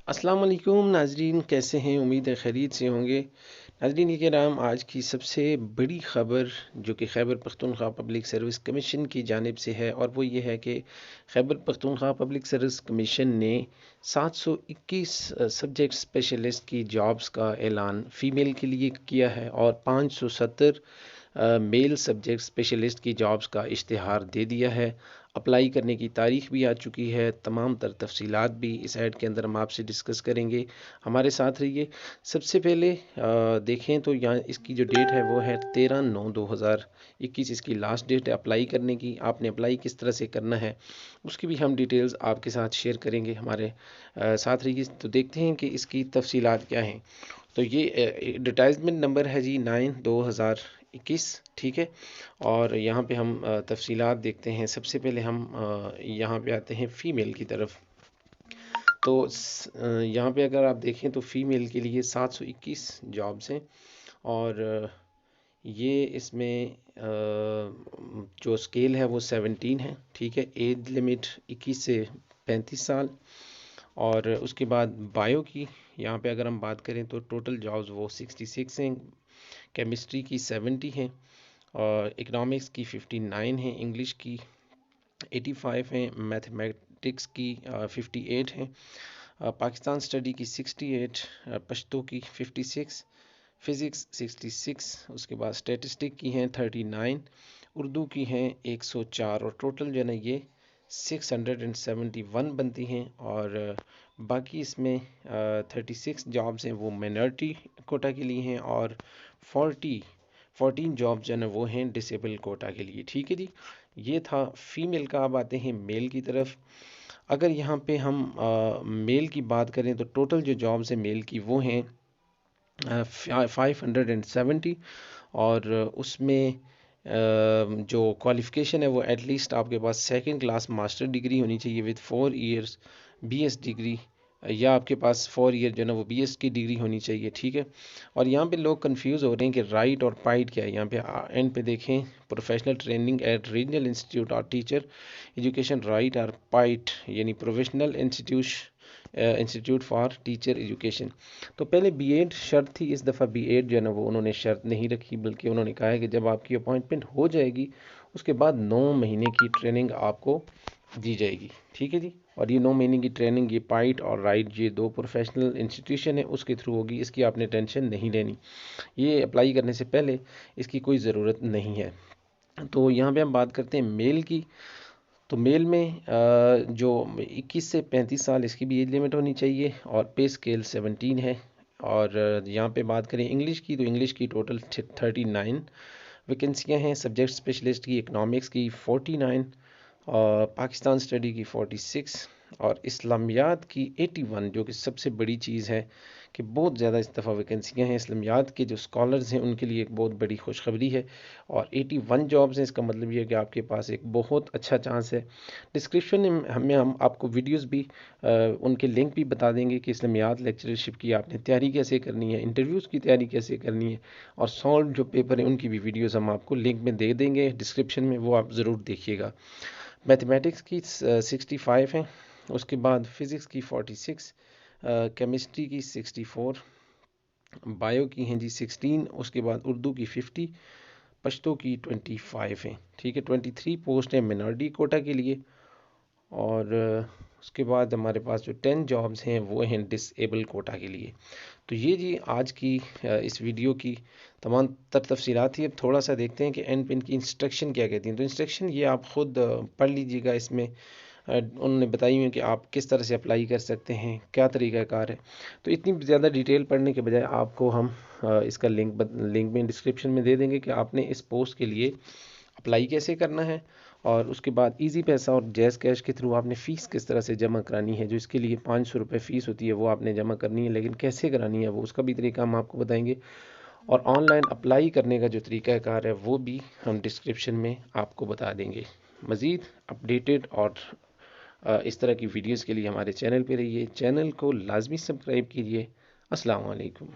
अस्सलाम वालेकुम नाजरीन, कैसे हैं? उम्मीद है खैरियत से होंगे। नाजरीन ये नाम आज की सबसे बड़ी ख़बर जो कि Khyber Pakhtunkhwa public service commission की जानिब से है, और वो ये है कि Khyber Pakhtunkhwa public service commission ने 721 सब्जेक्ट स्पेशलिस्ट की जॉब्स का ऐलान फ़ीमेल के लिए किया है और 570 मेल सब्जेक्ट स्पेशलिस्ट की जॉब्स का इश्तिहार दे दिया है। अप्लाई करने की तारीख भी आ चुकी है। तमाम तर तफसीलात भी इस ऐड के अंदर हम आपसे डिस्कस करेंगे। हमारे साथ रहिए। सबसे पहले देखें तो यहाँ इसकी जो डेट है वो है 13/9/2021। इसकी लास्ट डेट है अप्लाई करने की। आपने अप्लाई किस तरह से करना है उसकी भी हम डिटेल्स आपके साथ शेयर करेंगे। हमारे साथ रहिए तो देखते हैं कि इसकी तफसीलात क्या हैं। तो ये एडवर्टाइजमेंट नंबर है जी 9/2021, ठीक है। और यहाँ पे हम तफसीलात देखते हैं। सबसे पहले हम यहाँ पे आते हैं फ़ीमेल की तरफ। तो यहाँ पे अगर आप देखें तो फ़ीमेल के लिए 721 जॉब्स हैं। और ये इसमें जो स्केल है वो 17 है, ठीक है। एज लिमिट 21 से 35 साल। और उसके बाद बायो की यहाँ पे अगर हम बात करें तो टोटल जॉब्स वो 66 हैं। केमिस्ट्री की 70 हैं, और इकनॉमिक्स की 59 हैं, इंग्लिश की 85 हैं, मैथमेटिक्स की 58 हैं, पाकिस्तान स्टडी की 68, पश्तो की 56, फ़िज़िक्स 66, उसके बाद स्टैटिस्टिक की हैं 39, उर्दू की हैं 104, और टोटल जो है ना ये 671 बनती हैं। और बाकी इसमें 36 जॉब्स हैं वो माइनॉरिटी कोटा के लिए हैं, और 14 जॉब जो है ना वो हैं डिसेबल कोटा के लिए, ठीक है जी। ये था फीमेल का। अब आते हैं मेल की तरफ। अगर यहाँ पे हम मेल की बात करें तो टोटल जो जॉब्स हैं मेल की वो हैं 570। और उसमें जो क्वालिफ़िकेशन है वो एटलीस्ट आपके पास सेकंड क्लास मास्टर डिग्री होनी चाहिए विद 4 इयर्स बीएस डिग्री, या आपके पास 4 ईयर जो है ना वो बीएस की डिग्री होनी चाहिए, ठीक है। और यहाँ पे लोग कंफ्यूज हो रहे हैं कि राइट और पाइट क्या है। यहाँ पे एंड पे देखें, professional training at regional institute और टीचर एजुकेशन राइट और पाइट, यानी professional institute for teacher education. तो पहले बीएड शर्त थी, इस दफ़ा बीएड जो है ना वो उन्होंने शर्त नहीं रखी, बल्कि उन्होंने कहा है कि जब आपकी अपॉइंटमेंट हो जाएगी उसके बाद 9 महीने की ट्रेनिंग आपको दी जाएगी, ठीक है जी। और ये 9 महीने की ट्रेनिंग ये पाइट और राइट ये दो प्रोफेशनल इंस्टीट्यूशन है उसके थ्रू होगी। इसकी आपने टेंशन नहीं लेनी, ये अप्लाई करने से पहले इसकी कोई ज़रूरत नहीं है। तो यहाँ पे हम बात करते हैं मेल की। तो मेल में जो 21 से 35 साल इसकी भी एज लिमिट होनी चाहिए, और पे स्केल 17 है। और यहाँ पे बात करें इंग्लिश की, तो इंग्लिश की टोटल 39 वैकेंसियाँ हैं। सब्जेक्ट स्पेशलिस्ट की इकनॉमिक्स की 49, और पाकिस्तान स्टडी की 46, और इस्लामियात की 81, जो कि सबसे बड़ी चीज़ है कि बहुत ज़्यादा इस दफ़ा वैकेंसियाँ हैं। इस्लामियात के जो स्कॉलर्स हैं उनके लिए एक बहुत बड़ी खुशखबरी है। और 81 जॉब्स हैं, इसका मतलब ये है कि आपके पास एक बहुत अच्छा चांस है। डिस्क्रिप्शन में हम आपको वीडियोस भी उनके लिंक भी बता देंगे कि इस्लामियात लेक्चरशिप की आपने तैयारी कैसे करनी है, इंटरव्यूज़ की तैयारी कैसे करनी है, और सॉल्व जो पेपर है उनकी भी वीडियोज़ हम आपको लिंक में दे देंगे डिस्क्रिप्शन में, वो आप ज़रूर देखिएगा। मैथमेटिक्स की 65 हैं, उसके बाद फ़िज़िक्स की 46, केमिस्ट्री की 64, बायो की हैं जी 16, उसके बाद उर्दू की 50, पश्तो की 25 हैं, ठीक है। 23 पोस्ट हैं मिनॉरिटी कोटा के लिए। और उसके बाद हमारे पास जो 10 जॉब्स हैं वो हैं डिसेबल कोटा के लिए। तो ये जी आज की इस वीडियो की तमाम तर तफसीलात थी। अब थोड़ा सा देखते हैं कि एंड पे इनकी इंस्ट्रक्शन क्या कहती हैं। तो इंस्ट्रक्शन ये आप ख़ुद पढ़ लीजिएगा। इसमें उन्होंने बताई हुई है कि आप किस तरह से अप्लाई कर सकते हैं, क्या तरीक़ाकार है। तो इतनी ज़्यादा डिटेल पढ़ने के बजाय आपको हम इसका लिंक में डिस्क्रिप्शन में दे देंगे कि आपने इस पोस्ट के लिए अप्लाई कैसे करना है, और उसके बाद इजी पैसा और जैज़ कैश के थ्रू आपने फ़ीस किस तरह से जमा करानी है। जो इसके लिए 500 रुपये फ़ीस होती है वो आपने जमा करनी है, लेकिन कैसे करानी है वो उसका भी तरीका हम आपको बताएंगे। और ऑनलाइन अप्लाई करने का जो तरीक़ाकार है वो भी हम डिस्क्रिप्शन में आपको बता देंगे। मज़ीद अपडेटेड और इस तरह की वीडियोज़ के लिए हमारे चैनल पर रहिए। चैनल को लाजमी सब्सक्राइब कीजिए। अस्सलाम वालेकुम।